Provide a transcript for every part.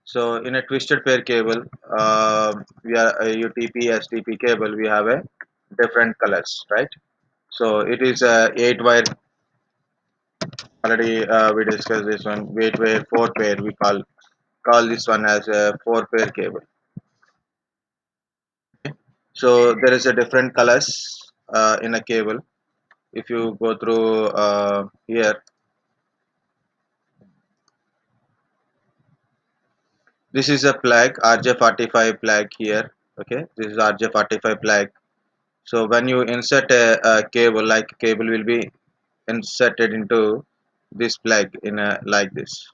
So in a twisted pair cable, we are a UTP STP cable. We have a different colors, right? So it is a 8 wire. Already we discussed this one. 8 wire, 4 pair. We call this one as a 4 pair cable. So there is a different colors in a cable. If you go through here, this is a plug RJ45 plug here. Okay, this is RJ45 plug. So when you insert a cable, like cable will be inserted into this plug in a like this.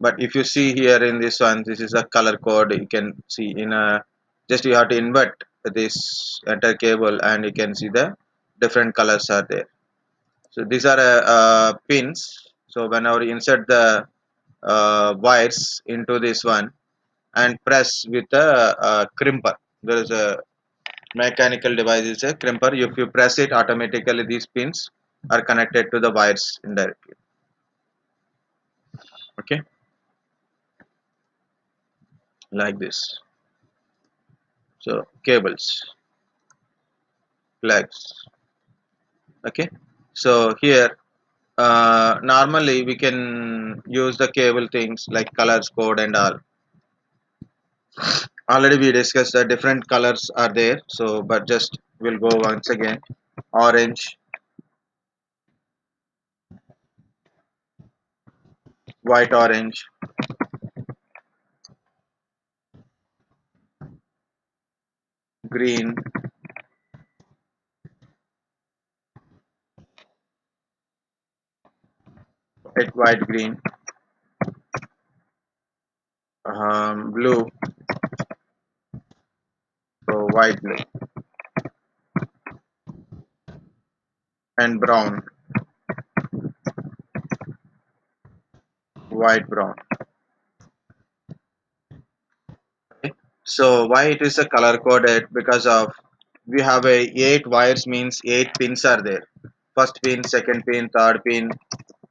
But if you see here in this one, this is a color code. You can see in a, just you have to invert this entire cable and you can see the different colors are there. So these are pins. So whenever you insert the wires into this one and press with a crimper, there is a mechanical device, is a crimper. If you press it, automatically these pins are connected to the wires indirectly. Okay, like this. So cables, plugs. Okay, so here normally we can use the cable things like colors code and all. Already we discussed that different colors are there, so but just we'll go once again. Orange, white, orange, green, white, green, blue, so white, blue, and brown, white, brown. Okay. So why it is a color coded? Because of we have a 8 wires, means 8 pins are there. First pin, second pin, third pin,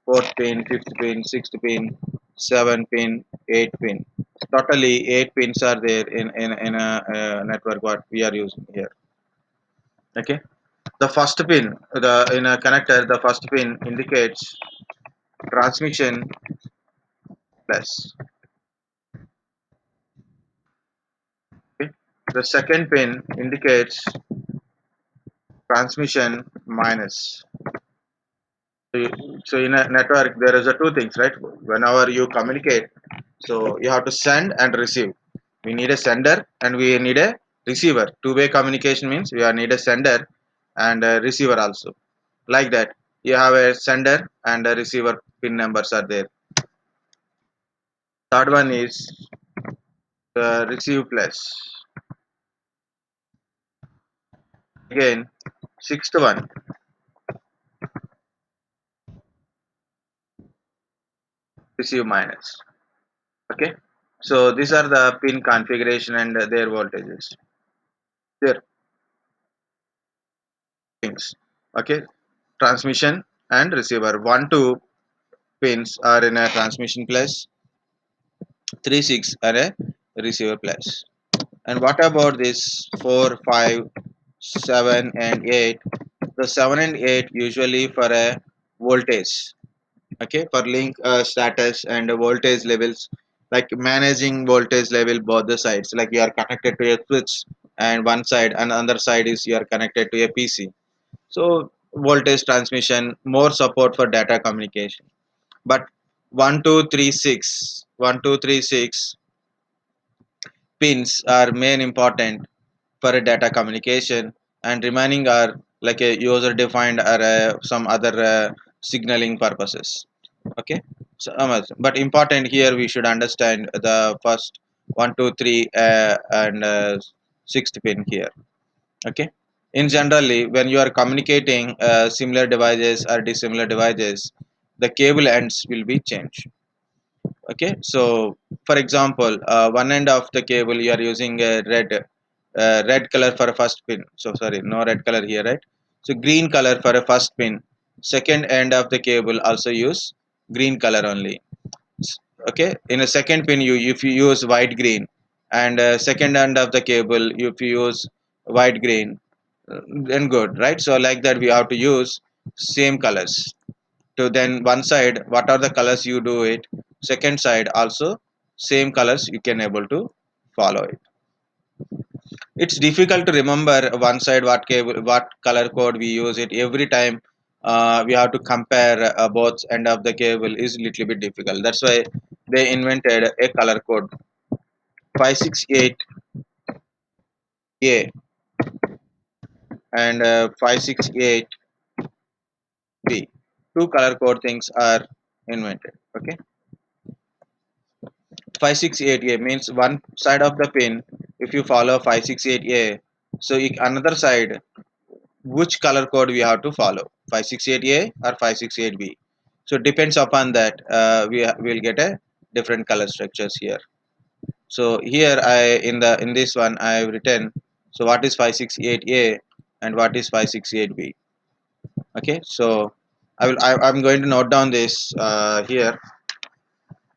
fourth pin, fifth pin, sixth pin, seventh pin, eighth pin. Totally 8 pins are there in a, network what we are using here. Okay. The first pin, the in a connector, the first pin indicates transmission plus. Okay. The second pin indicates transmission minus. So in a network there is a two things, right? Whenever you communicate, so you have to send and receive. We need a sender and we need a receiver. Two-way communication means we are need a sender and a receiver also. Like that, you have a sender and a receiver pin numbers are there. Third one is the receive plus. Again, sixth one, receive minus. Okay, so these are the pin configuration and their voltages. Their pins. Okay, transmission and receiver. 1 2 pins are in a transmission plus, 3 6 are a receiver plus. And what about this 4 5 7 and 8? The 7 and 8 usually for a voltage. Okay, for link status and voltage levels, like managing voltage level both the sides, like you are connected to a switch and one side and other side is you are connected to a PC. So voltage transmission, more support for data communication. But 1236 pins are main important for a data communication, and remaining are like a user defined or some other signaling purposes. Okay, so but important here we should understand the first 1 2 3 and sixth pin here. Okay, in generally when you are communicating similar devices or dissimilar devices, the cable ends will be changed. Okay, so for example one end of the cable you are using a red color for a first pin, so sorry, no red color here, right? So green color for a first pin, second end of the cable also use green color only. Okay, in a second pin, you if you use white green, and second end of the cable if you use white green, then good, right? So like that we have to use same colors. To then one side what are the colors you do it, second side also same colors you can able to follow it. It's difficult to remember one side what cable what color code we use it every time. We have to compare both end of the cable is little bit difficult. That's why they invented a color code 568A and 568B. Two color code things are invented. Okay, 568A means one side of the pin. If you follow 568A, so another side, which color code we have to follow, 568A or 568B. So depends upon that, will get a different color structures here. So here I in this one I have written, so what is 568A and what is 568B. Okay, so I'm going to note down this here.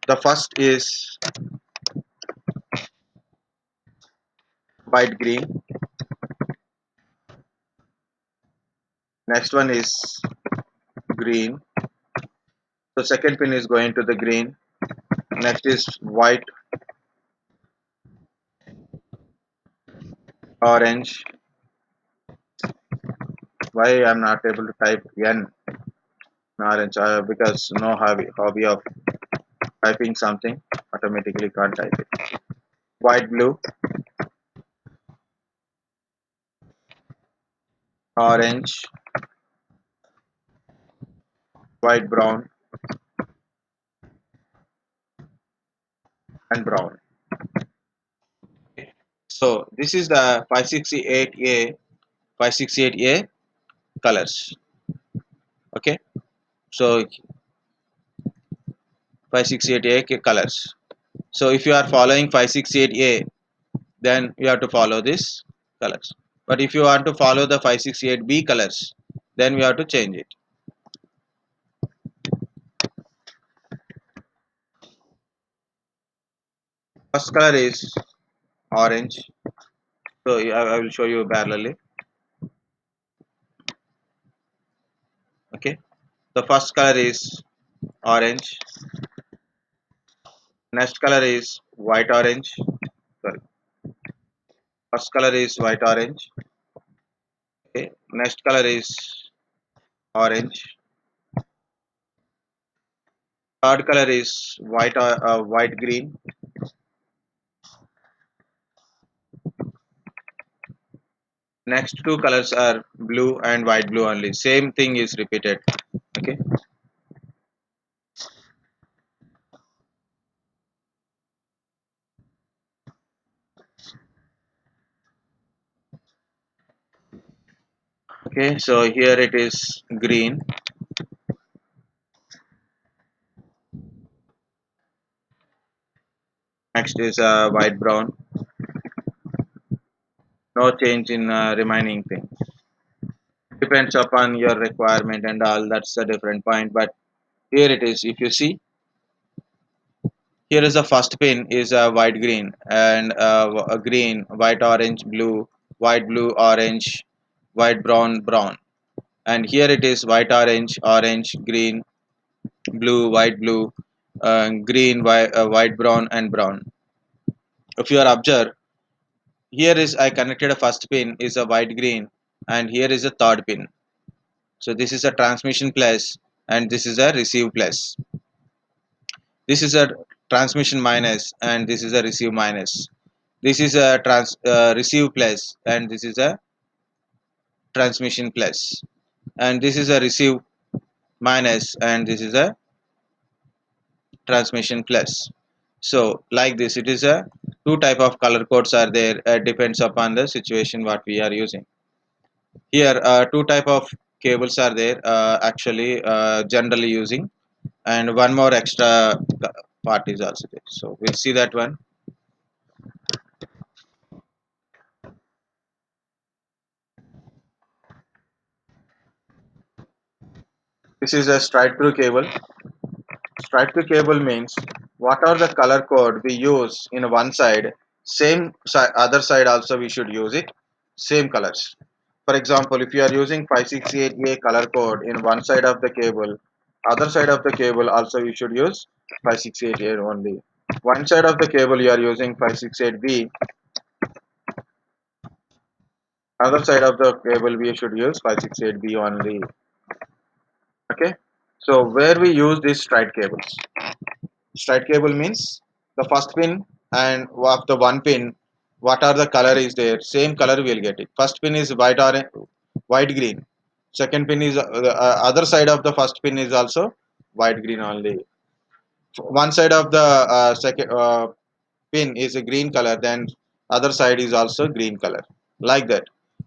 The first is white green, next one is green, so second pin is going to the green, next is white, orange. Why I'm not able to type N orange? Because no hobby of typing something, automatically can't type it. White blue, orange, white brown, and brown. So this is the 568A 568A colors. Okay, so 568A colors. So if you are following 568A, then you have to follow this colors. But if you want to follow the 568B colors, then we have to change it. First color is orange. So I will show you parallelly. Okay. The first color is orange. Next color is white orange. Sorry. First color is white orange. Okay. Next color is orange. Third color is white green. Next two colors are blue and white blue only. Same thing is repeated. Okay. Okay. So here it is green. Next is white brown. No change in remaining things. Depends upon your requirement and all. That's a different point. But here it is. If you see, here is the first pin is white green and a green, white orange blue, white blue orange, white brown brown. And here it is white orange orange green blue white blue, green white brown and brown. If you are observe, here is I connected a first pin is a white green, and here is a third pin. So this is a transmission plus and this is a receive plus. This is a transmission minus and this is a receive minus. This is a receive plus and this is a transmission plus. And this is a receive minus and this is a transmission plus. So like this, it is a two type of color codes are there. Depends upon the situation what we are using. Here, two type of cables are there. Actually, generally using, and one more extra part is also there. So we'll see that one. This is a straight through cable. Straight through cable means what are the color code we use in one side, same other side also we should use it, same colors. For example, if you are using 568A color code in one side of the cable, other side of the cable also you should use 568A only. One side of the cable you are using 568B, other side of the cable we should use 568B only. Okay, so where we use these straight cables, straight cable means the first pin and of the one pin, what are the color is there, same color we will get it. First pin is white or white green, second pin is the other side of the first pin is also white green only. One side of the second pin is a green color, then other side is also green color, like that.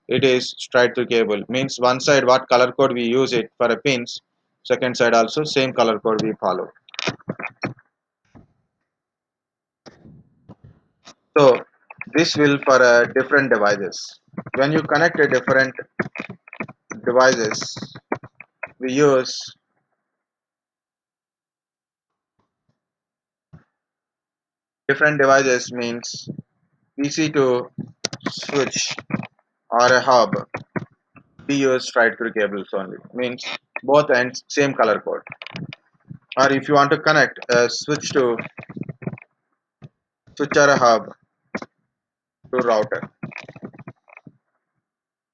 It is straight through cable means one side what color code we use it for a pins, second side also same color code we follow. So this will for different devices. When you connect a different devices, we use different devices means PC to switch or a hub. We use straight through cables only. Means both ends same color code. Or if you want to connect a switch to switch or a hub to router,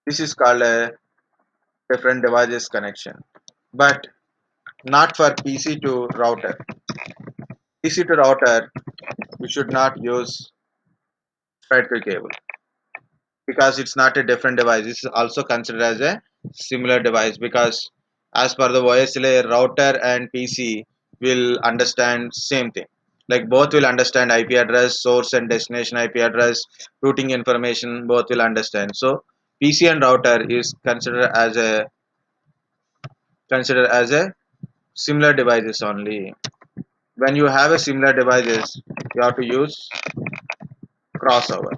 this is called a different devices connection. But not for PC to router. PC to router, we should not use straight through cable because it's not a different device. This is also considered as a similar device because as per the OSLA, router and PC will understand same thing. Like both will understand IP address, source and destination IP address, routing information, both will understand. So PC and router is considered as a similar devices only. When you have a similar devices, you have to use crossover.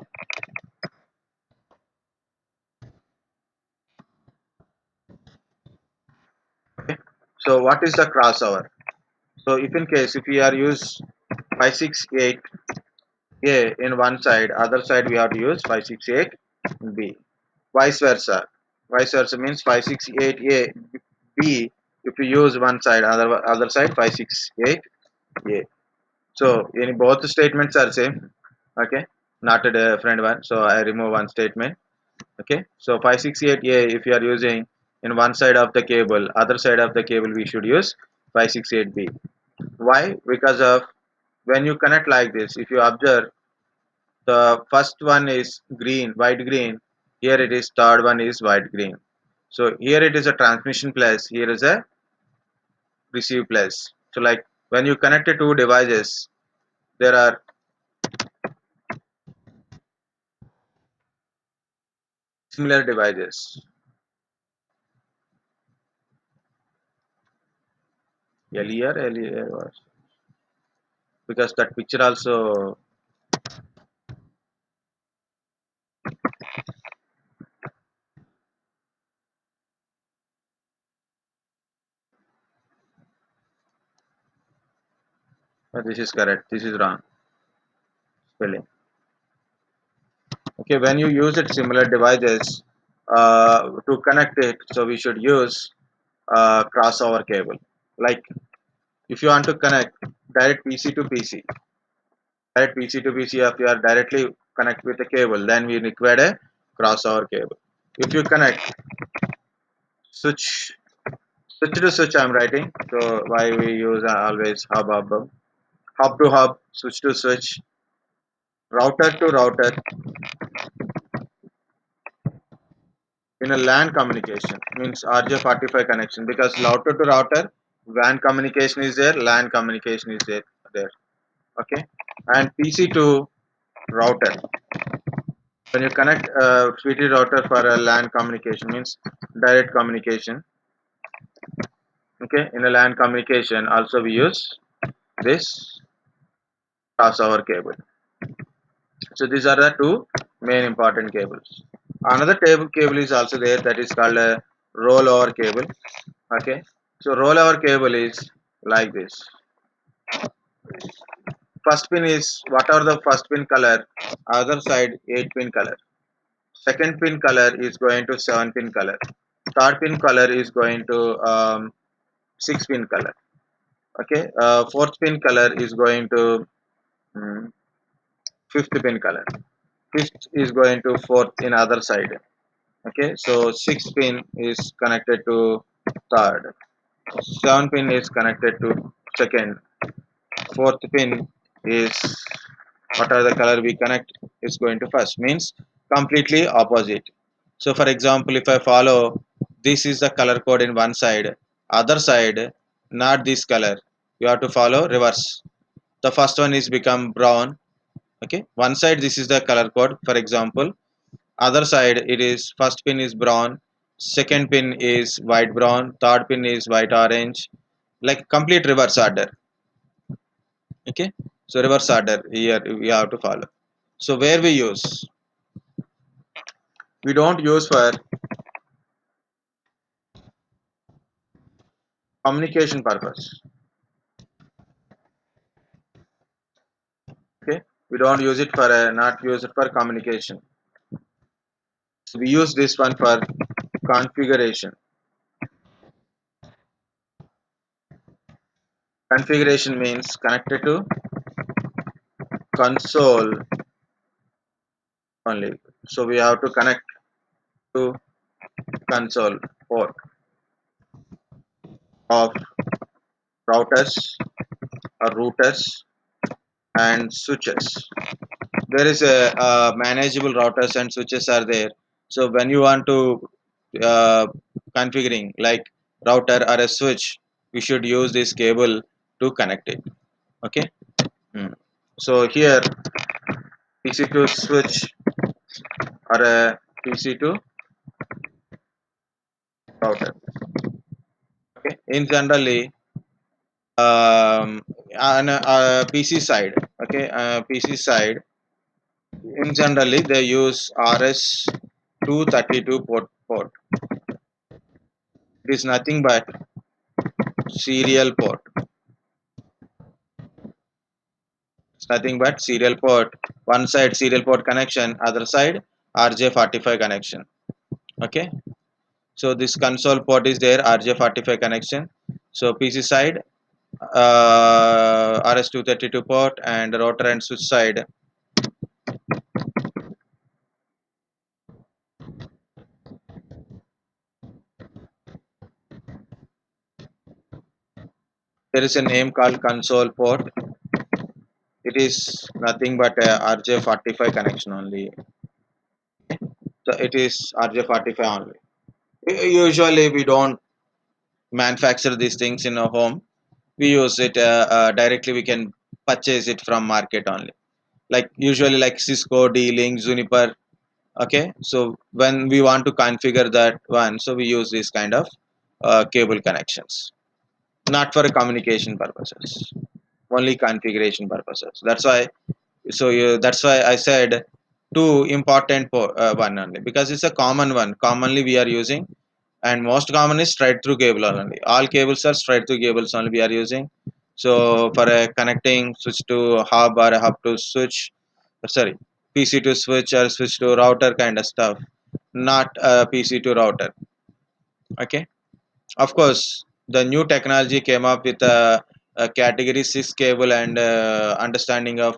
Okay. So what is the crossover? So if in case if we are use 568A in one side, other side we have to use 568B. Vice versa. Vice versa means 568A B if you use one side, other side 568A. So in both statements are same. Okay, not a different one. So I remove one statement. Okay, so 568A if you are using in one side of the cable, other side of the cable we should use 568B. Why? Because of when you connect like this, if you observe, the first one is green, white green. Here it is third one is white green. So here it is a transmission place. Here is a receive place. So like when you connect the two devices, there are similar devices. Earlier was because that picture also. This is correct. This is wrong spelling. Okay, when you use it similar devices to connect it, so we should use crossover cable. Like if you want to connect direct PC to PC, direct PC to PC, if you are directly connect with a cable, then we require a crossover cable. If you connect switch switch to switch, I'm writing. So why we use always hub to hub, switch to switch, router to router in a LAN communication means RJ45 connection because router to router WAN communication is there, LAN communication is there. Okay, and PC to router. When you connect a PT router for a LAN communication means direct communication. Okay, in a LAN communication also we use this crossover cable. So these are the two main important cables. Another cable is also there, that is called a rollover cable. Okay, so rollover cable is like this. First pin is whatever the first pin color, other side 8 pin color. Second pin color is going to 7 pin color. Third pin color is going to 6 pin color. Okay, fourth pin color is going to mm, fifth pin color. Fifth is going to fourth in other side. Okay, so sixth pin is connected to third. Seven pin is connected to second. Fourth pin is whatever the color we connect is going to first, means completely opposite. So for example, if I follow, this is the color code in one side, other side not this color, you have to follow reverse. The first one is become brown. Okay, one side this is the color code, for example, other side it is first pin is brown, second pin is white brown, third pin is white orange, like complete reverse order. Okay, so reverse order here we have to follow. So where we use, we don't use for communication purpose. Okay, we don't use it for not use it for communication. So we use this one for configuration. Configuration means connected to console only. So we have to connect to console port of routers or routers and switches. There is a manageable routers and switches are there. So when you want to uh, configuring like router or a switch, we should use this cable to connect it. Okay. Mm. So here PC to switch or a PC to router. Okay. In generally, on PC side, okay, PC side, in generally they use RS 232 port. It is nothing but serial port. It's nothing but serial port. One side serial port connection, other side RJ45 connection. Okay. So this console port is there, RJ45 connection. So PC side RS232 port, and router and switch side there is a name called console port. It is nothing but a RJ45 connection only. So it is RJ45 only. Usually we don't manufacture these things in a home. We use it directly. We can purchase it from market only. Like usually like Cisco, D-Link, Juniper. Okay, so when we want to configure that one, so we use this kind of cable connections, not for communication purposes, only configuration purposes. That's why, so that's why I said two important one only, because it's a common one, commonly we are using, and most common is straight through cable only. All cables are straight through cables only we are using. So for a connecting switch to hub or a hub to switch, sorry, PC to switch or switch to router kind of stuff, not PC to router. Okay, of course the new technology came up with a category 6 cable and understanding of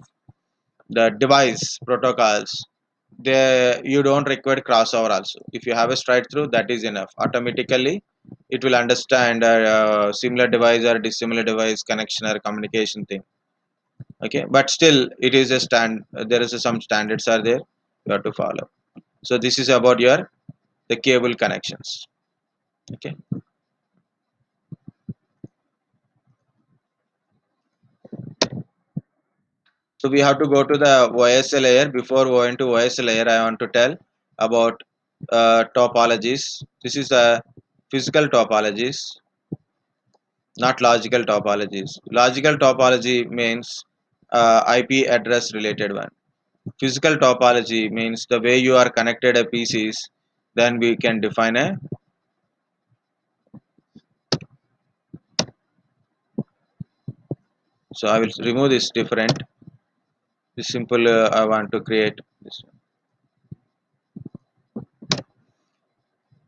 the device protocols. There you don't require crossover also. If you have a straight through, that is enough. Automatically it will understand similar device or dissimilar device connection or communication thing. Okay, but still it is a there is some standards are there you have to follow. So this is about your the cable connections. Okay, so we have to go to the OSL layer. Before going to OSL layer, I want to tell about topologies. This is the physical topologies, not logical topologies. Logical topology means IP address related one. Physical topology means the way you are connected a PCs. Then we can define a. So I will remove this different. This simple I want to create this one.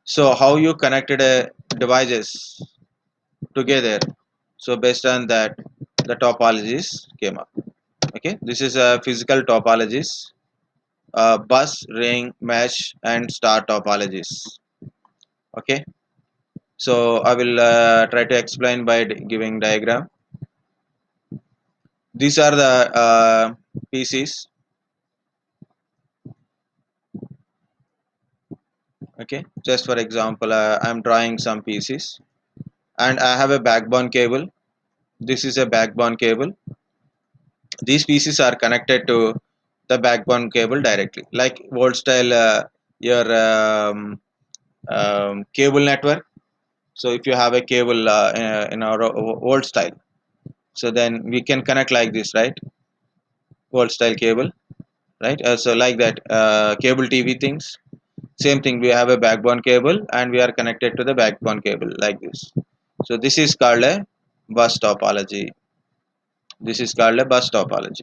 So how you connected devices together. So based on that, the topologies came up. Okay, this is a physical topologies, bus, ring, mesh, and star topologies. Okay, so I will try to explain by giving diagram. These are the PCs. Okay, just for example, I'm drawing some PCs, and I have a backbone cable. This is a backbone cable. These pieces are connected to the backbone cable directly, like volt style your cable network. So if you have a cable in our volt style, so then we can connect like this, right? Volt style cable, right? So like that, cable TV things, same thing, we have a backbone cable and we are connected to the backbone cable like this. So this is called a bus topology. This is called a bus topology.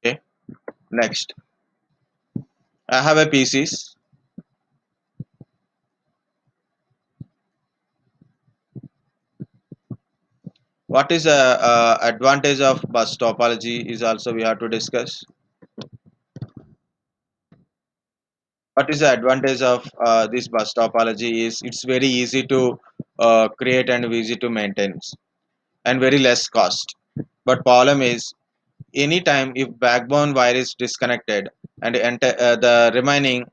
Okay, next, I have a PCs. What is the advantage of bus topology is also we have to discuss. What is the advantage of this bus topology is it's very easy to create and easy to maintain and very less cost. But problem is anytime if backbone wire is disconnected and the remaining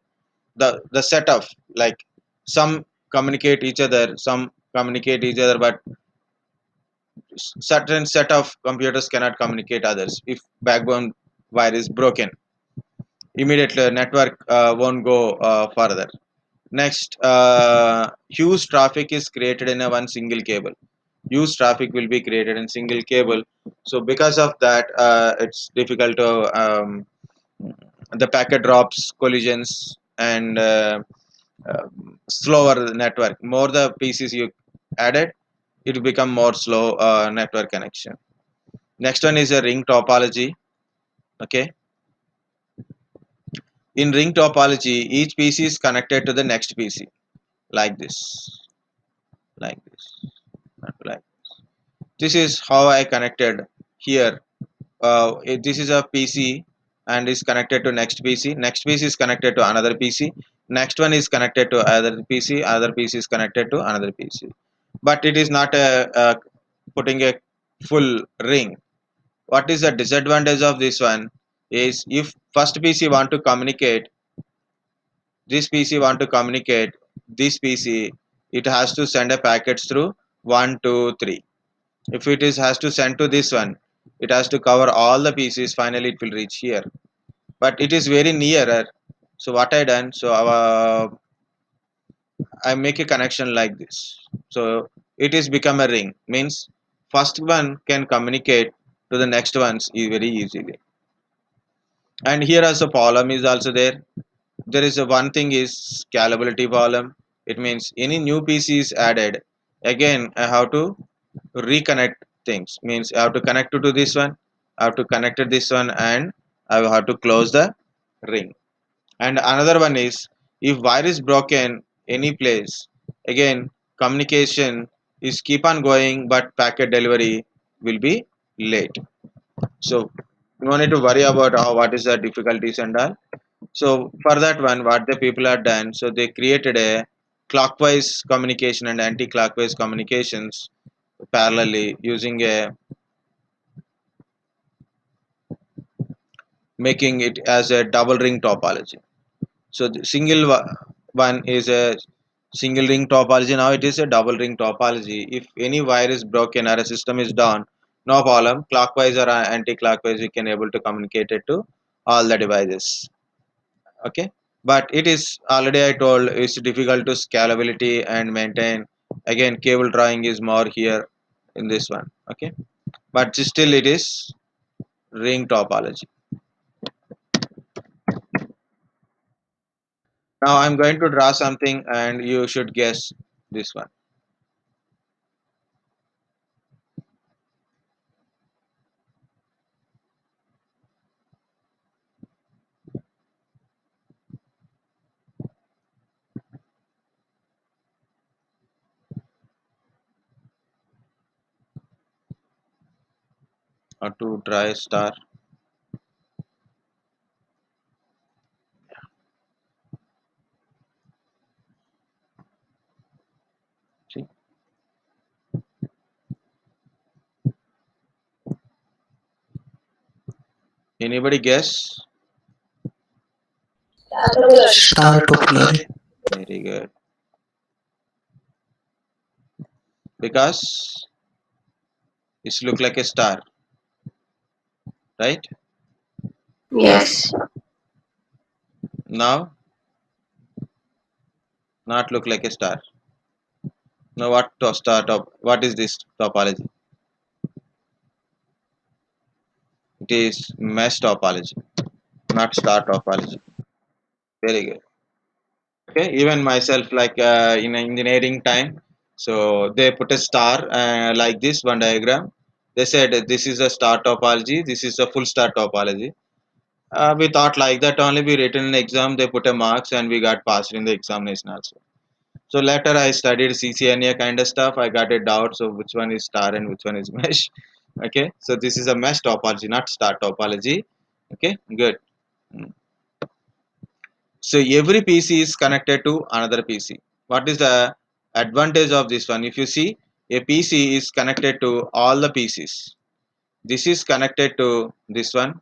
the set of like some communicate each other, some communicate each other, but certain set of computers cannot communicate others. If backbone wire is broken, immediately network won't go further. Next, huge traffic is created in a one single cable. Huge traffic will be created in single cable. So because of that, it's difficult to the packet drops, collisions, and slower network. More the pieces you added, it will become more slow network connection. Next one is a ring topology. Okay, in ring topology, each PC is connected to the next PC like this, like this, not like this is how I connected here. This is a PC and is connected to next PC. Next PC is connected to another PC. Next one is connected to other PC. Other PC is connected to another PC. But it is not a putting a full ring. What is the disadvantage of this one? Is if first PC want to communicate, this PC want to communicate, this PC it has to send a packets through 1 2 3. If it is has to send to this one, it has to cover all the pieces, finally it will reach here, but it is very nearer. So what I done, so I make a connection like this. So it is become a ring, means first one can communicate to the next ones very easily. And here also problem is also there. There is a one thing is scalability problem. It means any new PC is added, again I have to reconnect things, means I have to connect to this one, I have to connect to this one, and I will have to close the ring. And another one is if wire is broken any place, again communication is keep on going but packet delivery will be late. So no need to worry about how what is the difficulties and all. So for that one, what the people are done, so they created a clockwise communication and anti-clockwise communications parallelly using a making it as a double ring topology. So the one is a single ring topology. Now it is a double ring topology. If any wire is broken or a system is down, no problem. Clockwise or anti-clockwise, we can able to communicate it to all the devices. Okay, but it is already I told it's difficult to scalability and maintain. Again cable drawing is more here in this one. Okay, but still it is ring topology. Now I'm going to draw something and you should guess this one. or to draw a star. See, anybody guess? Star topology. Very good. Because it look like a star, right? Yes. Now, not look like a star. Now, what to star top? What is this topology? It is mesh topology, not star topology. Very good. Okay, even myself, like in engineering time, so they put a star like this one diagram. They said this is a star topology, this is a full star topology. We thought like that only. We written in exam, they put a marks and we got passed in the examination also. So later I studied CCNA kind of stuff. I got a doubt. So which one is star and which one is mesh? Okay, so this is a mesh topology, not star topology. Okay, good. Mm. So every PC is connected to another PC. What is the advantage of this one? If you see, a PC is connected to all the PCs. This is connected to this one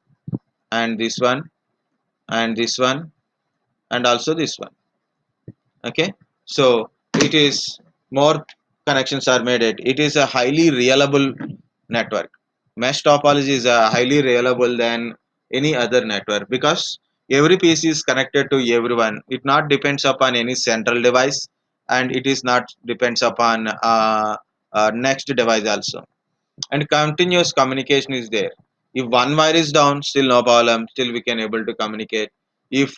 and this one and this one and also this one. Okay, so it is more connections are made. It is a highly reliable network. Mesh topology is highly reliable than any other network because every piece is connected to everyone. It not depends upon any central device, and it is not depends upon next device also. And continuous communication is there. If one wire is down, still no problem. Still we can able to communicate. If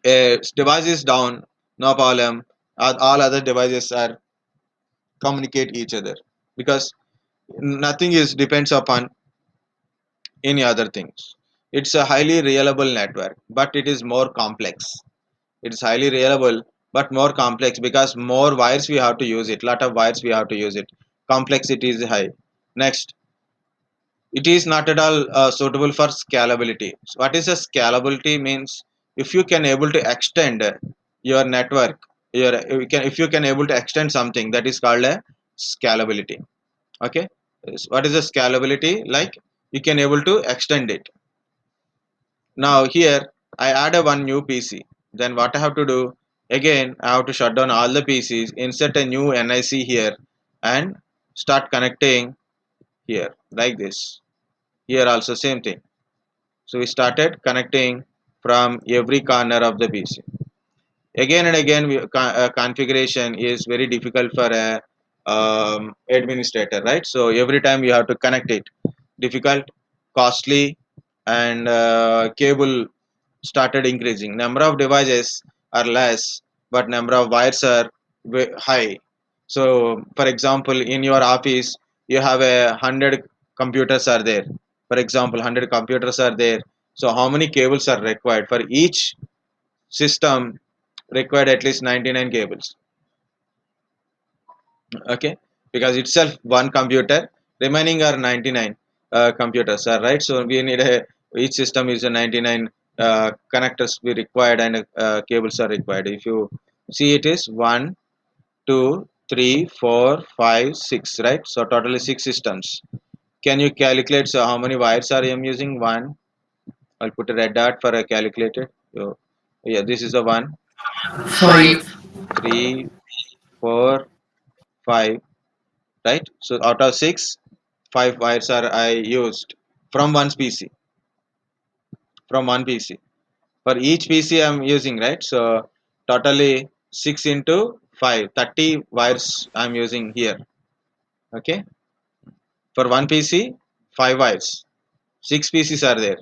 a device is down, no problem. All other devices are communicate each other because nothing is depends upon any other things. It's a highly reliable network, but it is more complex. It is highly reliable, but more complex because more wires we have to use it. Lot of wires we have to use it. Complexity is high. Next, it is not at all suitable for scalability. So what is a scalability means? If you can able to extend your network, if you can able to extend something, that is called a scalability. Okay, what is the scalability? Like you can able to extend it. Now here I add a one new PC. Then what I have to do? Again, I have to shut down all the PCs, insert a new NIC here, and start connecting here like this. Here also same thing. So we started connecting from every corner of the PC. Again and again, configuration is very difficult for a administrator, right? So every time you have to connect it, difficult, costly, and cable started increasing. Number of devices are less, but number of wires are high. So, for example, in your office, you have 100 computers are there. For example, 100 computers are there. So, how many cables are required for each system? Required at least 99 cables. Okay, because itself one computer, remaining are 99 computers. Are right. So, we need a each system is a 99 connectors be required and cables are required. If you see, it is 1, 2, 3, 4, 5, 6, right? So totally 6 systems. Can you calculate so how many wires are I'm using? One. I'll put a red dot for a calculated. So yeah, this is the one, Five. 3, 4, 5, right? So out of 6, 5 wires are I used from one PC, from one PC. For each PC I'm using, right? So totally 6 into 5, 30 wires I'm using here. Okay, for one PC, 5 wires, 6 PCs are there.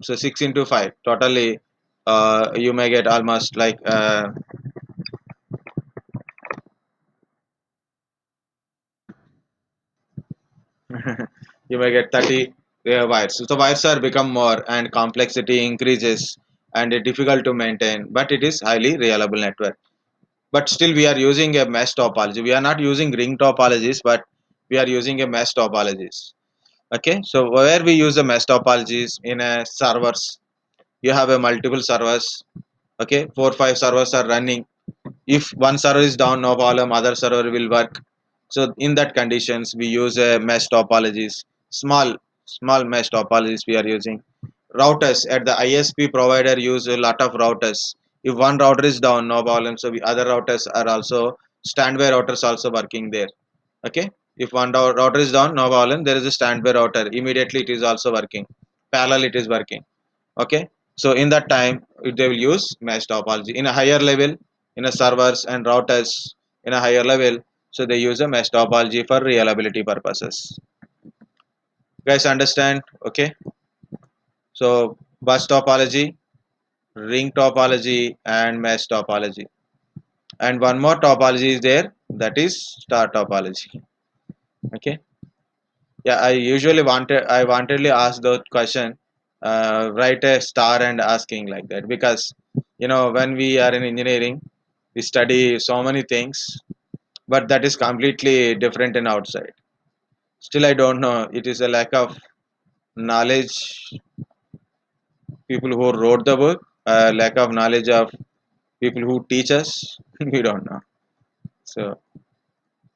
So 6 into 5, totally you may get almost like you may get 30 wires. So wires are become more and complexity increases and difficult to maintain, but it is highly reliable network. But still we are using a mesh topology. We are not using ring topologies, but we are using a mesh topologies. Okay, so where we use the mesh topologies in a servers, you have a multiple servers. Okay, 4 5 servers are running. If one server is down, no problem, other server will work. So in that conditions we use a mesh topologies, small mesh topologies we are using. Routers at the ISP provider use a lot of routers. If one router is down, no problem, so other routers are also standby routers also working there. Okay, if one router is down, no problem, there is a standby router, immediately it is also working, parallel it is working. Okay, so in that time they will use mesh topology in a higher level, in a servers and routers in a higher level. So they use a mesh topology for reliability purposes. You guys understand? Okay, so bus topology, ring topology, and mesh topology, and one more topology is there, that is star topology. Okay, yeah, I wantedly ask the question, write a star and asking like that, because when we are in engineering we study so many things, but that is completely different in outside. Still I don't know, it is a lack of knowledge, people who wrote the book, lack of knowledge of people who teach us. We don't know. So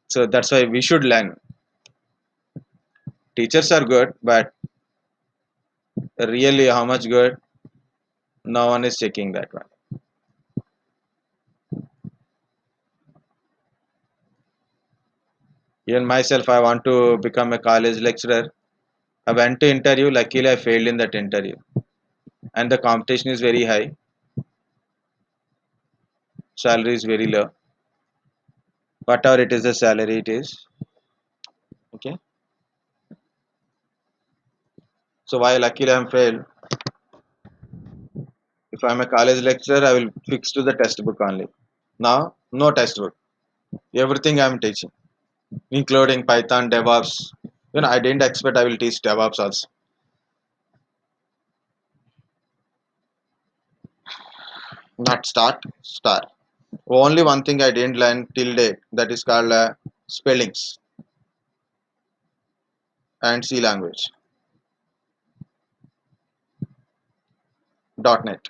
so that's why we should learn. Teachers are good, but really how much good, no one is checking that one. Even myself, I want to become a college lecturer. I went to interview. Luckily, I failed in that interview, and the competition is very high. Salary is very low. Whatever it is, the salary it is. Okay. So why luckily I'm failed? If I'm a college lecturer, I will fix to the textbook only. Now, no textbook. Everything I'm teaching, including Python, DevOps. I didn't expect I will teach DevOps also. Not start, start. Only one thing I didn't learn till date, that is called spellings and C language, .NET.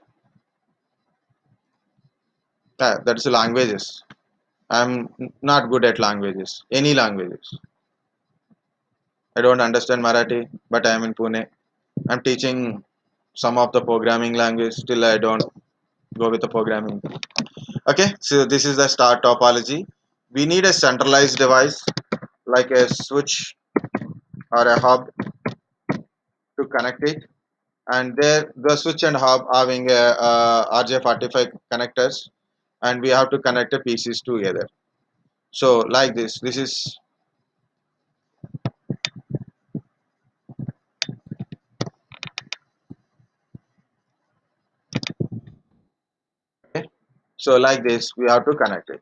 That is languages. I'm not good at languages, any languages. I don't understand Marathi, but I am in Pune. I'm teaching some of the programming language. Still, I don't go with the programming. Okay, so this is the star topology. We need a centralized device like a switch or a hub to connect it, and there the switch and hub having a, RJ45 connectors, and we have to connect the pieces together. So like this is okay. So like this we have to connect it.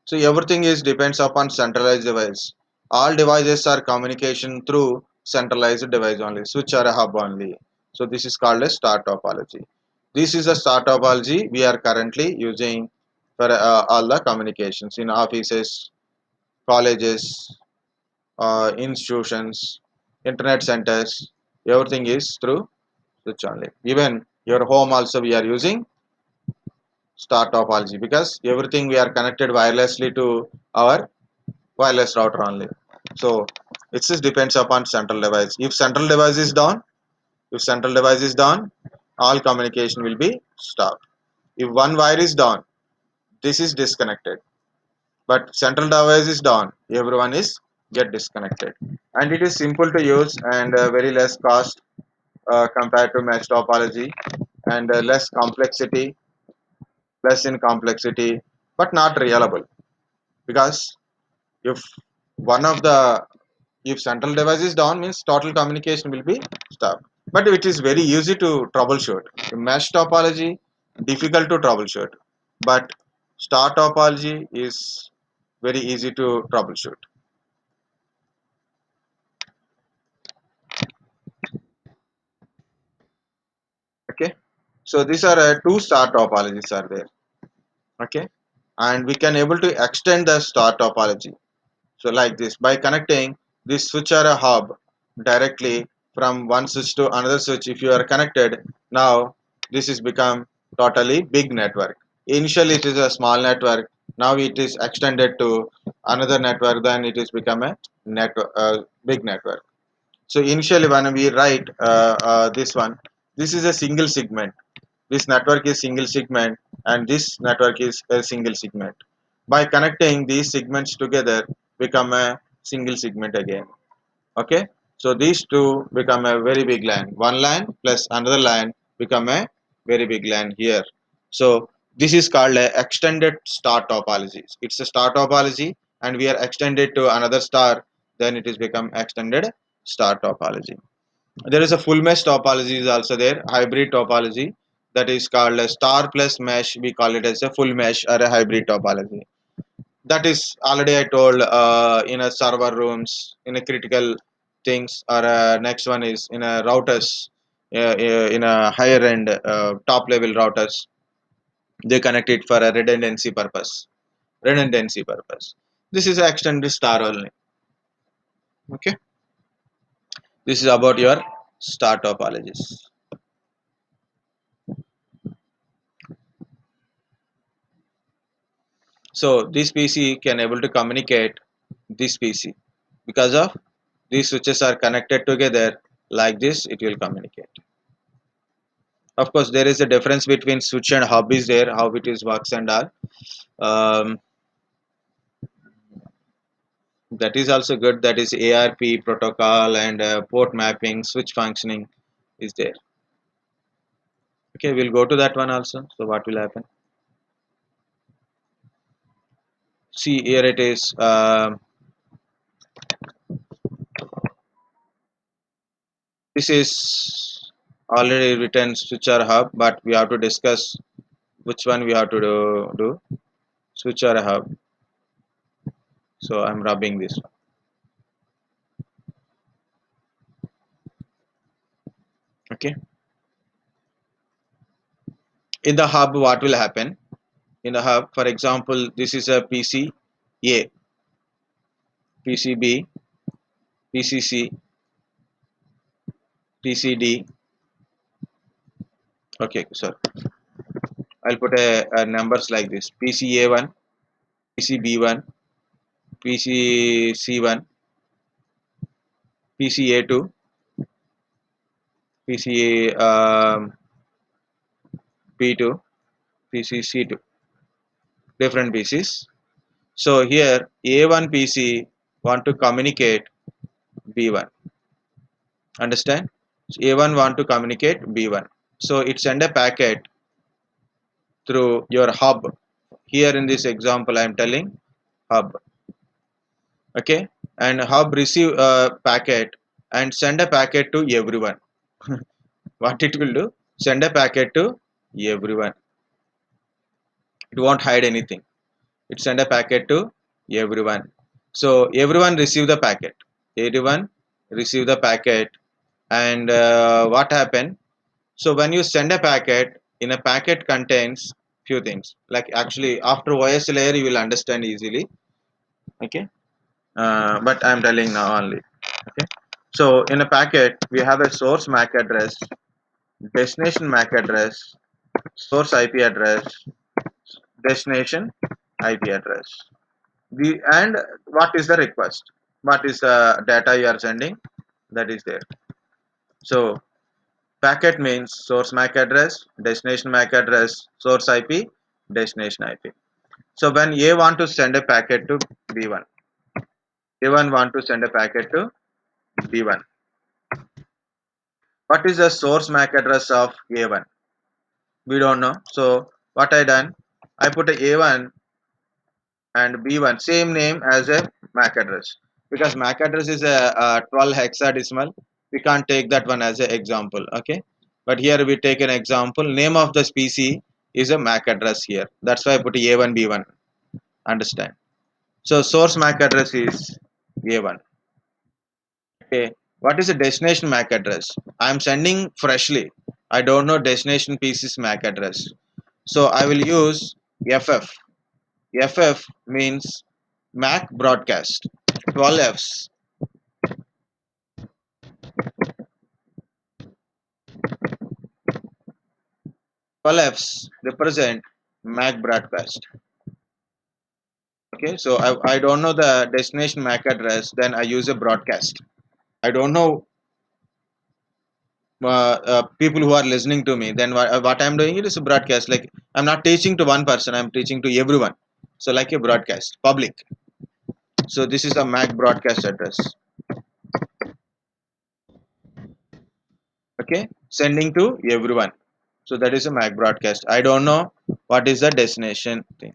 So everything is depends upon centralized device. All devices are communication through centralized device only, switch or a hub only. So this is called a star topology. This is a star topology we are currently using for all the communications in offices, colleges, institutions, internet centers. Everything is through switch only. Even your home also we are using star topology, because everything we are connected wirelessly to our wireless router only. So it just depends upon central device. If central device is down, all communication will be stopped. If one wire is down, this is disconnected. But central device is down, everyone is get disconnected. And it is simple to use and very less cost compared to mesh topology, and less in complexity, but not reliable, because if one of the if central device is down means total communication will be stopped. But it is very easy to troubleshoot. Mesh topology difficult to troubleshoot, but star topology is very easy to troubleshoot. Okay, so these are two star topologies are there. Okay, and we can able to extend the star topology. So like this, by connecting this switch or a hub directly from one switch to another switch. If you are connected, now this is become totally big network. Initially it is a small network, now it is extended to another network, then it is become a network, big network. So initially when we write this one, this is a single segment. This network is single segment and this network is a single segment. By connecting these segments together, become a single segment again. Okay, so these two become a very big line. One line plus another line become a very big line here. So this is called a extended star topology. It's a star topology and we are extended to another star, then it is become extended star topology. There is a full mesh topology is also there, hybrid topology, that is called a star plus mesh. We call it as a full mesh or a hybrid topology. That is already I told, in a server rooms, in a critical things, or next one is in a routers, in a higher end top level routers. They connect it for a redundancy purpose. Redundancy purpose. This is a extended star only. Okay. This is about your star topologies. So this PC can able to communicate this PC because of these switches are connected together like this. It will communicate. Of course, there is a difference between switch and hub is there, how it is works and all. Um, that is also good. That is ARP protocol and port mapping, switch functioning is there. Okay, we'll go to that one also. So what will happen? See here it is. This is already written switch or hub, but we have to discuss which one we have to do switch or hub. So I'm rubbing this one. Okay. In the hub, what will happen? In the hub, for example, this is a PC A, PCB, PCC, PCD. Okay, so I'll put a numbers like this: PCA1, PCB1, PCC1, PCA2, PCA P2, PCC2. Different PCs. So here A1 PC want to communicate B1. Understand? So A1 want to communicate B1. So it send a packet through your hub. Here in this example, I am telling hub. Okay, and hub receive a packet and send a packet to everyone. What it will do? Send a packet to everyone. It won't hide anything. It send a packet to everyone. So everyone receive the packet. Everyone receive the packet, and what happened? So when you send a packet, in a packet contains few things. Like actually, after OS layer, you will understand easily. Okay, but I'm telling now only. Okay, so in a packet, we have a source MAC address, destination MAC address, source IP address, destination IP address. The and what is the request? What is the data you are sending? That is there. So packet means source MAC address, destination MAC address, source IP, destination IP. So when A want to send a packet to B1, A1 want to send a packet to B1. What is the source MAC address of A1? We don't know. So what I done? I put a A1 and B1 same name as a MAC address, because MAC address is a 12 hexadecimal. We can't take that one as an example. Okay, but here we take an example. Name of the species is a MAC address here. That's why I put A1 B1. Understand? So source MAC address is A1. Okay, what is the destination MAC address? I am sending freshly. I don't know destination PC's MAC address. So I will use FF. FF means MAC broadcast. 12 Fs. collapse represent MAC broadcast. Okay, so I don't know the destination MAC address, then I use a broadcast. I don't know people who are listening to me, then what I'm doing it is a broadcast. Like I'm not teaching to one person, I'm teaching to everyone. So like a broadcast, public. So this is a MAC broadcast address. Okay, sending to everyone. So that is a MAC broadcast. I don't know what is the destination thing.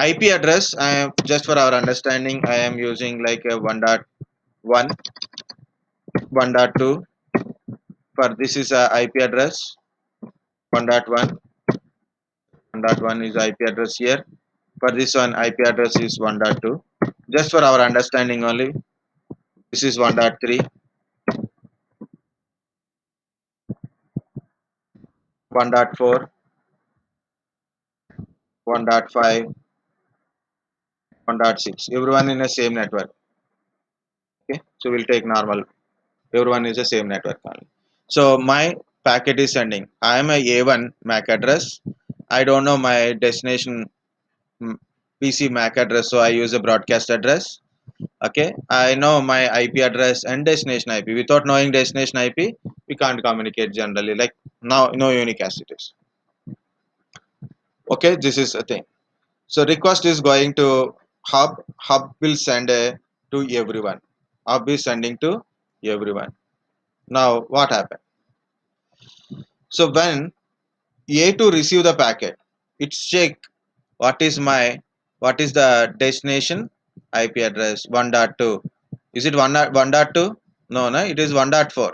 IP address, I am just for our understanding, I am using like a 1.1, 1.2. For this is a IP address 1.1, 1.1 is IP address here. For this one, IP address is 1.2. Just for our understanding only, this is 1.3, 1.4, 1.5, 1.6. Everyone in the same network. Okay, so we'll take normal. Everyone is the same network only. So my packet is sending. I am a A1 MAC address. I don't know my destination mm, PC MAC address, so I use a broadcast address. Okay, I know my IP address and destination IP. Without knowing destination IP, we can't communicate generally. Like now, no unicast it is. Okay, this is a thing. So request is going to hub. Hub will send a to everyone. Hub is sending to everyone. Now what happened? So when A2 receive the packet, it's check what is my what is the destination IP address 1.2. Is it 1.2? No, no, it is 1.4.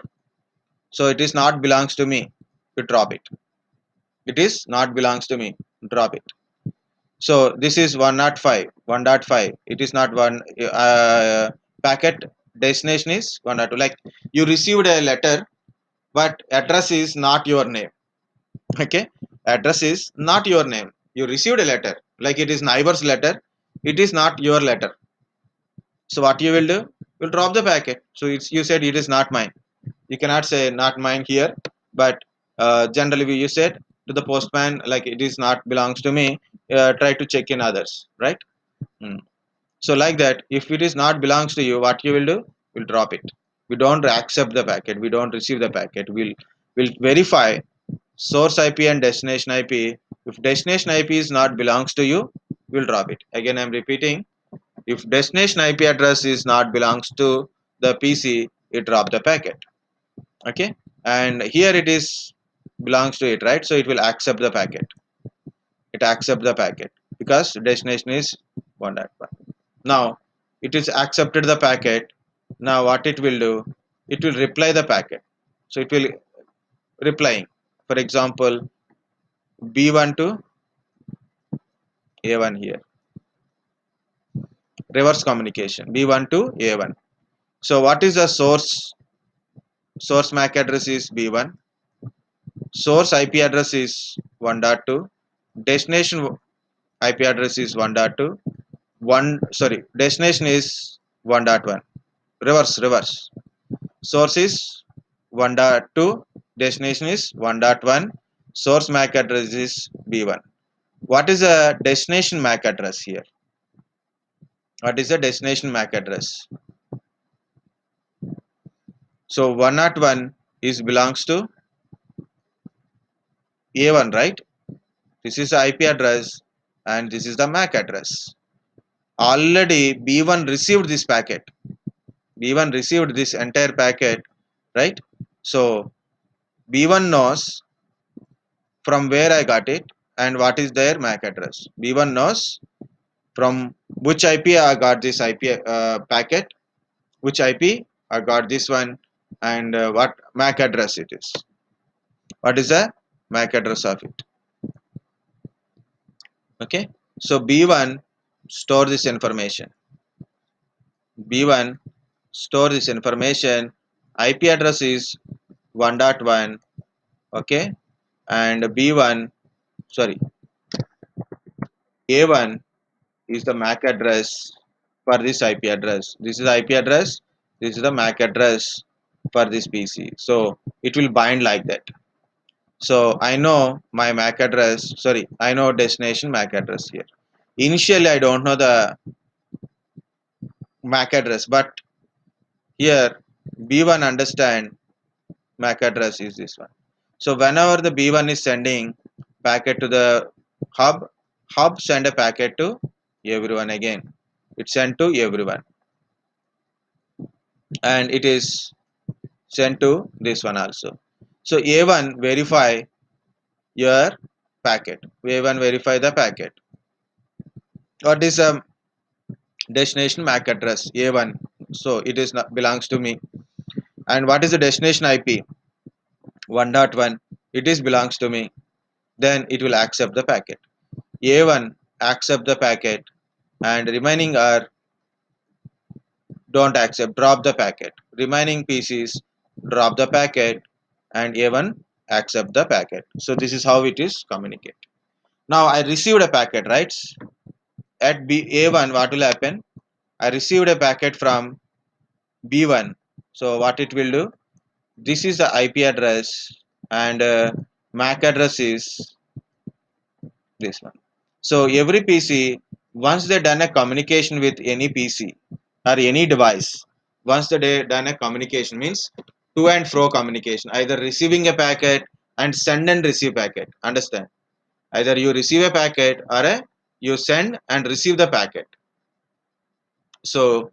So it is not belongs to me. You drop it. It is not belongs to me. Drop it. So this is 105. 1.5. It is not one packet destination is 1.2. Like you received a letter, but address is not your name. Okay, address is not your name. You received a letter, like it is neighbor's letter. It is not your letter. So what you will do? You'll drop the packet. So it's you said it is not mine. You cannot say not mine here, but generally you said to the postman like it is not belongs to me. Try to check in others, right? Mm. So like that, if it is not belongs to you, what you will do? We'll drop it. We don't accept the packet. We don't receive the packet. We'll verify source IP and destination IP. If destination IP is not belongs to you, we'll drop it. Again, I'm repeating. If destination IP address is not belongs to the PC, it drop the packet. Okay, and here it is belongs to it, right? So it will accept the packet. It accept the packet because destination is 1.1. Now it is accepted the packet. Now what it will do? It will reply the packet. So it will replying. For example, B1 to A1 here. Reverse communication B1 to A1. So what is the source MAC address is B1, source IP address is 1.2, destination IP address is 1.2, one sorry destination is 1.1. Reverse source is 1.2, destination is 1.1, source MAC address is B1. What is the destination MAC address here? What is the destination MAC address? So 101 is belongs to A1, right? This is the IP address and this is the MAC address. Already B1 received this packet. B1 received this entire packet, right? So B1 knows from where I got it and what is their MAC address. B1 knows from which IP I got this IP packet, which IP I got this one, and what MAC address it is. What is the MAC address of it? Okay, so B1 store this information. B1 store this information. IP address is 1.1. Okay, and B1 sorry A1 is the MAC address for this IP address. This is IP address. This is the MAC address for this PC. So it will bind like that. So I know my MAC address, sorry, I know destination MAC address here. Initially, I don't know the MAC address, but here B1 understand MAC address is this one. So whenever the B1 is sending packet to the hub, hub send a packet to everyone again. It's sent to everyone, and it is sent to this one also. So A1 verify your packet. A1 verify the packet. What is a destination MAC address? A1. So it is not, belongs to me. And what is the destination IP? 1.1. It is belongs to me. Then it will accept the packet. A1 accept the packet, and remaining are don't accept, drop the packet. Remaining PCs drop the packet, and A1 accept the packet. So this is how it is communicate. Now I received a packet, right? At A1, what will happen? I received a packet from B1. So what it will do? This is the IP address, and MAC address is this one. So every PC, once they done a communication with any PC or any device, once they done a communication means to and fro communication, either receiving a packet and send and receive packet. Understand? Either you receive a packet or you send and receive the packet. So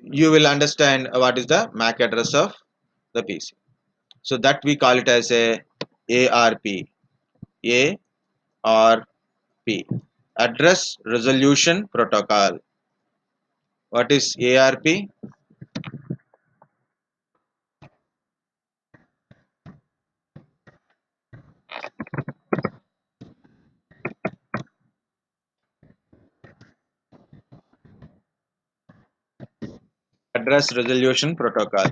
you will understand what is the MAC address of the PC. So that we call it as a ARP. ARP, Address Resolution Protocol. What is ARP? Address Resolution Protocol.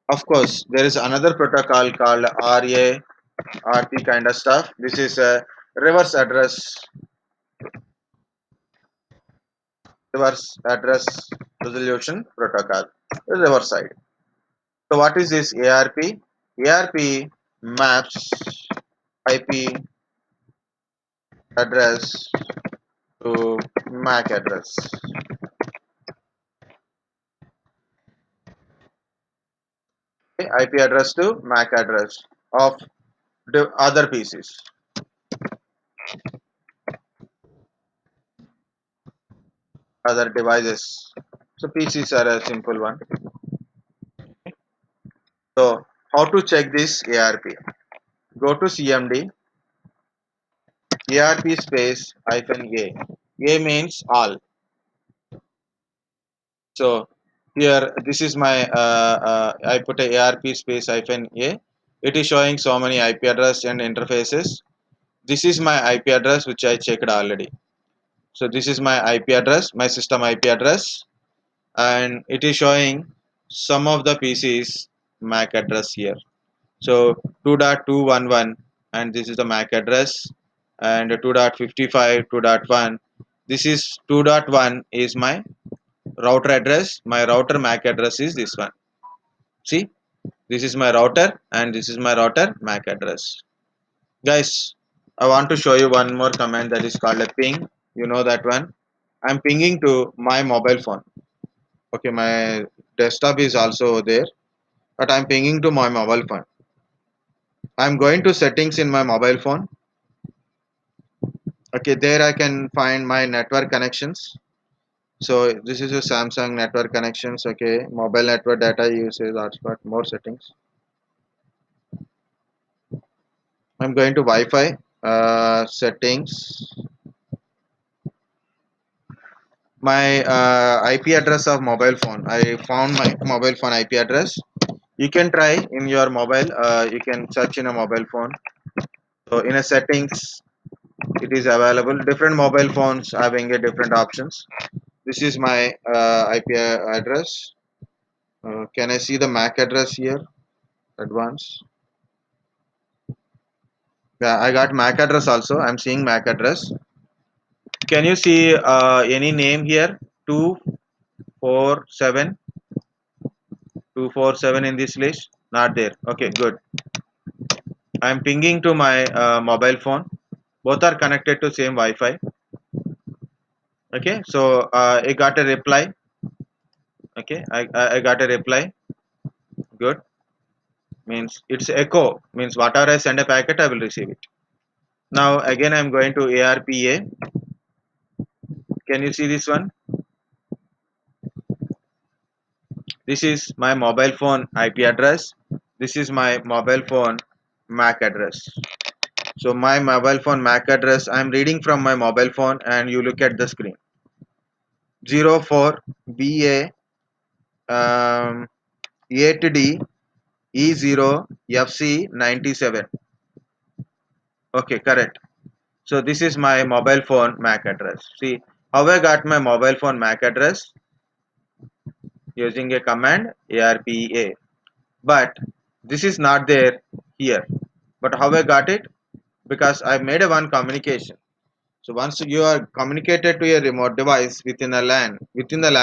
Of course, there is another protocol called RARP kind of stuff. This is a reverse address reverse address resolution protocol. The reverse side. So what is this ARP? ARP maps IP address to MAC address. Okay, IP address to MAC address of the other PCs, other devices. So PCs are a simple one. So how to check this ARP? Go to CMD ARP space hyphen A. A means all. So here this is my I put a ARP space hyphen A. It is showing so many IP address and interfaces. This is my IP address which I checked already. So this is my IP address, my system IP address, and it is showing some of the PCs MAC address here. So 2.211, and this is the MAC address, and 2.55, 2.1. This is 2.1 is my router address. My router MAC address is this one. See, this is my router, and this is my router MAC address. Guys, I want to show you one more command that is called a ping. You know that one. I'm pinging to my mobile phone. Okay, my desktop is also there, but I'm pinging to my mobile phone. I'm going to settings in my mobile phone. Okay, there I can find my network connections. So this is a Samsung network connections. Okay, mobile network data usage hotspot, more settings. I'm going to Wi-Fi settings. My IP address of mobile phone. I found my mobile phone IP address. You can try in your mobile. You can search in a mobile phone. So in a settings, it is available. Different mobile phones having a different options. This is my IP address. Can I see the MAC address here? Advanced. Yeah, I got MAC address also. I'm seeing MAC address. Can you see any name here? 247 247 in this list? Not there. Okay, good. I'm pinging to my mobile phone. Both are connected to same Wi-Fi. Okay, so I got a reply. Okay, I got a reply. Good. Means it's echo. Means whatever I send a packet, I will receive it. Now again, I'm going to ARPA. Can you see this one? This is my mobile phone IP address. This is my mobile phone MAC address. So my mobile phone MAC address, I'm reading from my mobile phone, and you look at the screen. 04BA um, 8D E0 FC97. Okay, correct. So this is my mobile phone MAC address. See how I got my mobile phone MAC address using a command ARPA. But this is not there here. But how I got it? Because I made a one communication. So once you are communicated to a remote device within the LAN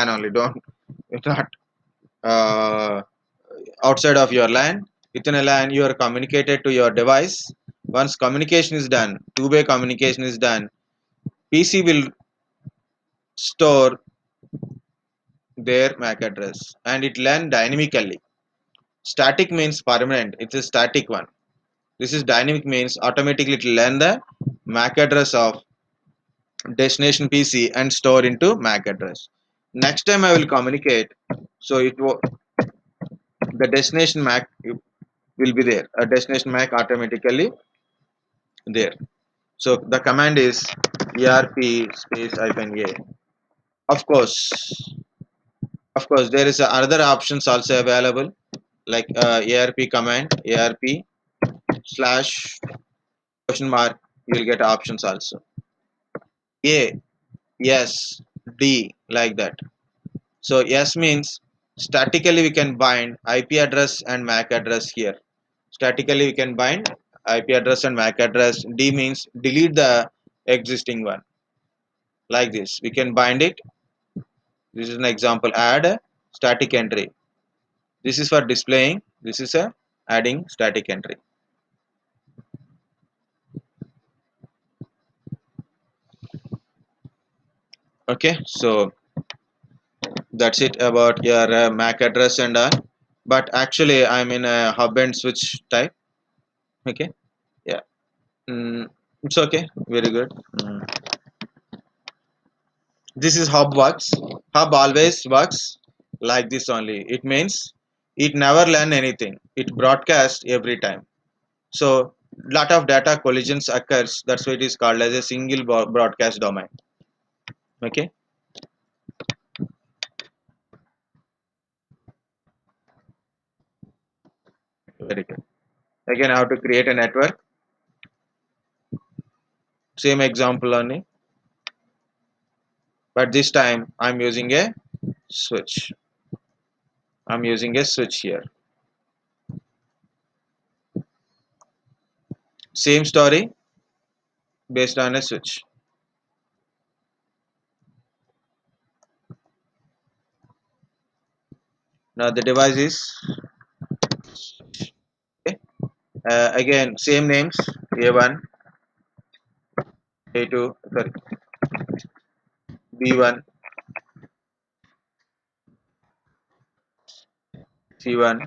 only, don't it's not uh, outside of your LAN. Within a LAN, you are communicated to your device. Once communication is done, two-way communication is done, PC will store their MAC address and it learn dynamically. Static means permanent. It's a static one. This is dynamic means automatically it will learn the MAC address of destination PC and store into MAC address. Next time I will communicate, so the destination MAC will be there. A destination MAC automatically there. So the command is ERP space hyphen A. Of course, of course, there is other options also available like ARP command, ARP slash question mark. You will get options also. A, yes, D like that. So S means statically we can bind IP address and MAC address here. Statically we can bind IP address and MAC address. D means delete the existing one. Like this. We can bind it. This is an example. Add a static entry. This is for displaying. This is a adding static entry. Okay. So that's it about your MAC address and all. But actually I'm in a hub and switch type. Okay. Yeah. It's okay. Very good. This is hub works. Hub always works like this only. It means it never learn anything. It broadcasts every time. So lot of data collisions occurs. That's why it is called as a single broadcast domain. Okay. Very good. Again, how to create a network. Same example only. But this time I'm using a switch. I'm using a switch here. Same story based on a switch. Now the device is okay. Again same names A1, A2, sorry, B1, C1.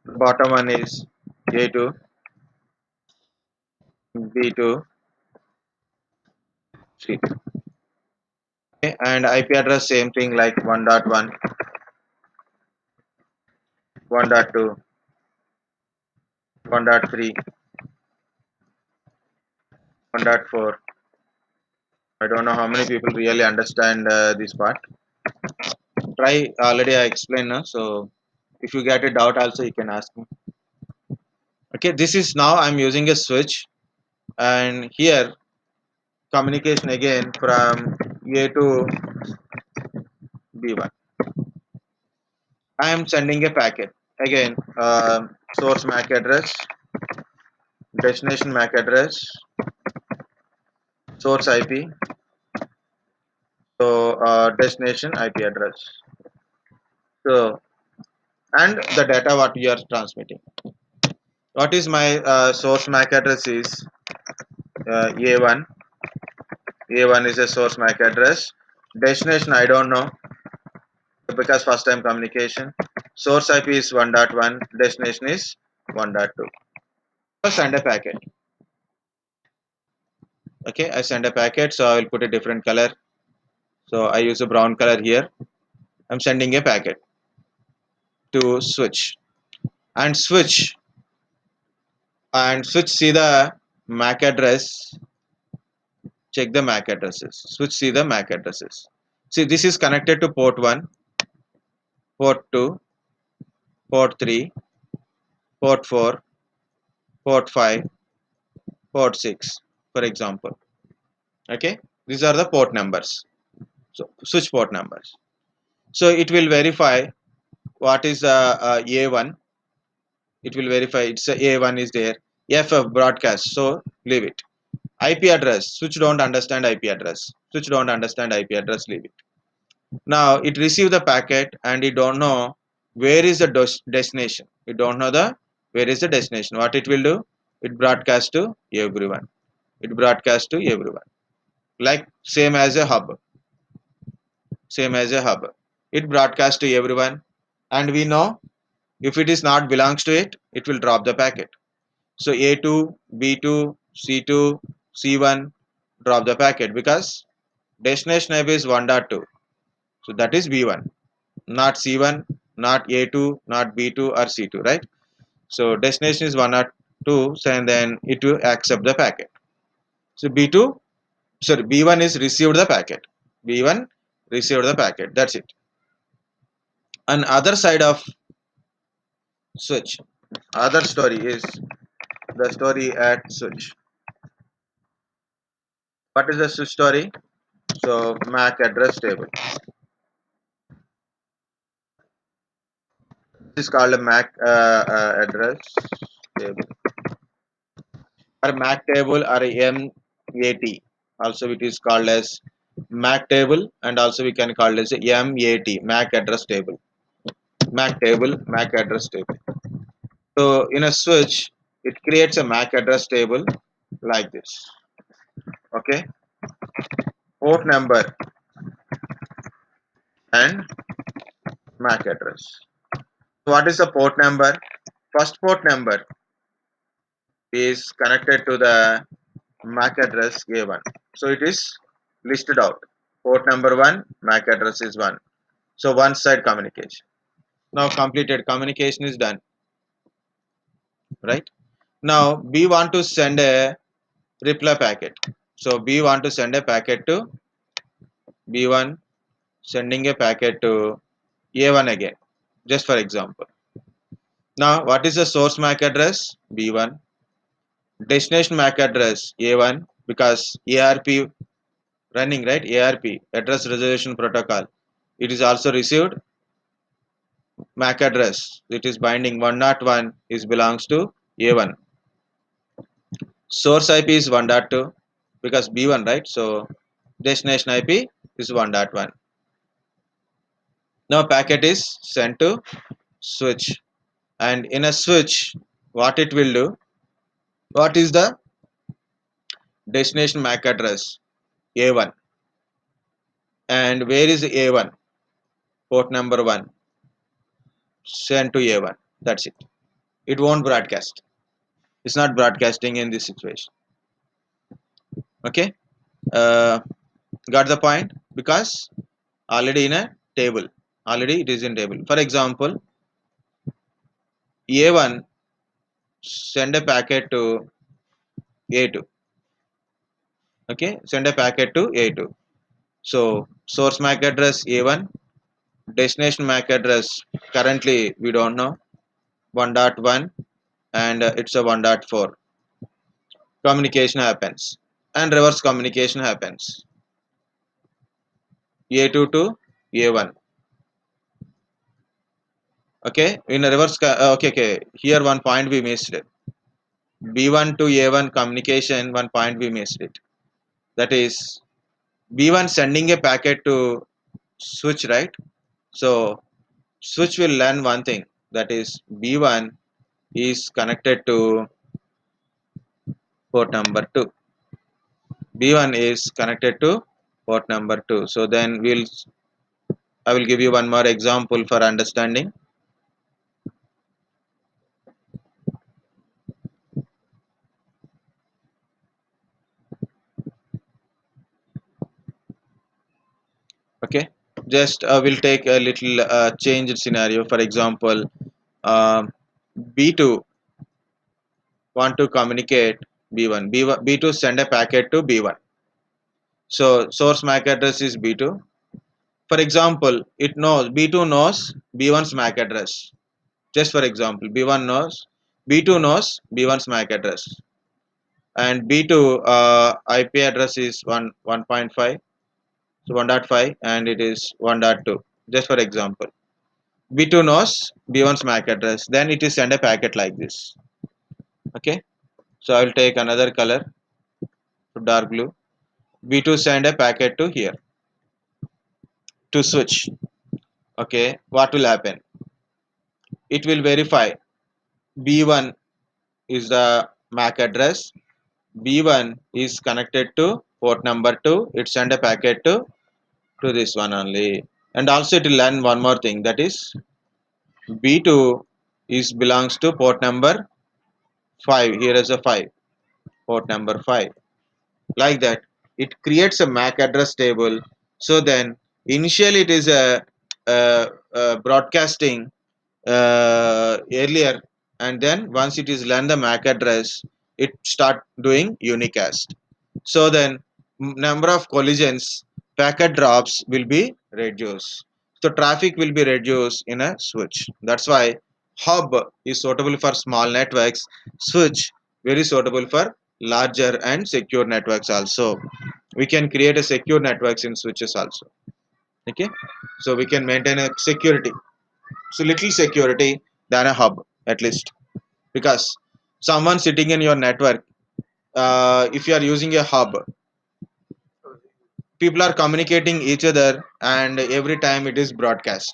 The bottom one is A2, B2, C2. Okay, and IP address same thing like 1.1, 1.2, 1.3, 1.4. I don't know how many people really understand this part. Try already I explained now, so if you get a doubt also you can ask me. Okay, this is now I'm using a switch and here communication again from A to B1. I am sending a packet again. Source MAC address, destination MAC address, source IP, so destination IP address. So and the data what you are transmitting. What is my source MAC address is A1. A1 is a source MAC address. Destination I don't know because first time communication. Source IP is 1.1. Destination is 1.2. Send a packet. Okay, I send a packet, so I will put a different color. So I use a brown color here. I'm sending a packet to switch and switch see the MAC address. Check the MAC addresses. Switch see the MAC addresses. See, this is connected to port 1, port 2, port 3, port 4, port 5, port 6, for example. Okay, these are the port numbers. So switch port numbers. So it will verify what is A1. It will verify it's A1 is there. FF broadcast. So leave it. IP address. Switch don't understand IP address. Switch don't understand IP address. Leave it. Now it receive the packet and it don't know where is the destination. It don't know the where is the destination. What it will do? It broadcast to everyone. It broadcast to everyone. Like same as a hub. Same as a hub. It broadcasts to everyone, and we know if it is not belongs to it, it will drop the packet. So A2, B2, C2, C1 drop the packet because destination IP is 1.2. So that is B1, not C1, not A2, not B2 or C2, right? So destination is 1.2, so and then it will accept the packet. So B2, sorry, B1 is received the packet. B1 received the packet. That's it. On other side of switch, other story is the story at switch. What is the switch story? So MAC address table. This is called a MAC address table or MAC table or MAT. Also it is called as MAC table and also we can call it as a MAC address table. MAC table, MAC address table. So in a switch, it creates a MAC address table like this. Okay, port number and MAC address. What is the port number? First port number is connected to the MAC address A1. So it is listed out. Port number 1, MAC address is 1. So one side communication. Now completed communication is done, right? Now B want to send a reply packet. So B want to send a packet to B1, sending a packet to A1 again, just for example. Now what is the source MAC address? B1. Destination MAC address A1 because ARP running, right? ARP address resolution protocol. It is also received MAC address. It is binding 101 is belongs to A1. Source IP is 1.2 because B1, right? So destination IP is 1.1. Now packet is sent to switch, and in a switch what it will do? What is the destination MAC address? A1. And where is A1? Port number 1. Send to A1. That's it. It won't broadcast. It's not broadcasting in this situation. Okay. Uh, got the point? Because already in a table. Already it is in table. For example, A1 send a packet to A2. Okay. Send a packet to A2. So source MAC address A1, destination MAC address currently we don't know 1.1 and it's a 1.4. Communication happens and reverse communication happens. A2 to A1. Okay, in a reverse. Okay. Here one point we missed it. B1 to A1 communication. One point we missed it. That is B1 sending a packet to switch, right? So switch will learn one thing. That is B1 is connected to port number 2. B1 is connected to port number 2. So then I will give you one more example for understanding. Okay, just we'll take a little changed scenario. For example, um, B2 want to communicate B1. B2 send a packet to B1. So source MAC address is B2. For example, it knows B2 knows B1's MAC address. Just for example, B2 knows B1's MAC address, and B2 IP address is 1.5, so 1.5, and it is 1.2. Just for example, B2 knows B1's MAC address. Then it is send a packet like this. Okay, so I will take another color, dark blue. B2 send a packet to here to switch. Okay, what will happen? It will verify B1 is the MAC address. B1 is connected to port number 2. It send a packet to this one only. And also it will learn one more thing, that is B2 is belongs to port number 5. Here is a 5, port number 5. Like that, it creates a MAC address table. So then initially it is a broadcasting earlier, and then once it is learn the MAC address, it start doing unicast. So then number of collisions, packet drops will be reduced. So traffic will be reduced in a switch. That's why hub is suitable for small networks, switch very suitable for larger and secure networks also. We can create a secure networks in switches also. Okay, so we can maintain a security, so little security than a hub at least, because someone sitting in your network, if you are using a hub, people are communicating each other, and every time it is broadcast.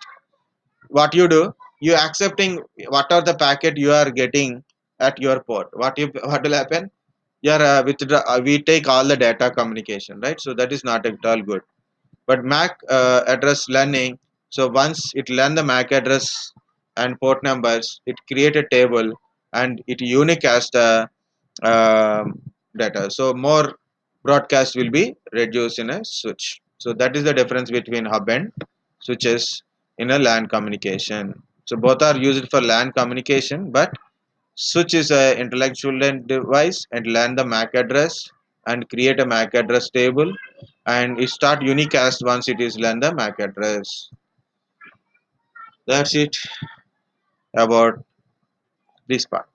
What you do, you accepting what are the packet you are getting at your port. What will happen? We take all the data communication, right? So that is not at all good. But MAC address learning, so once it learn the MAC address and port numbers, it create a table and it unicast the um, data. So more broadcast will be reduced in a switch. So that is the difference between hub and switches in a LAN communication. So both are used for LAN communication, but switch is a intellectual device and learn the MAC address and create a MAC address table, and it start unicast once it is learn the MAC address. That's it about this part.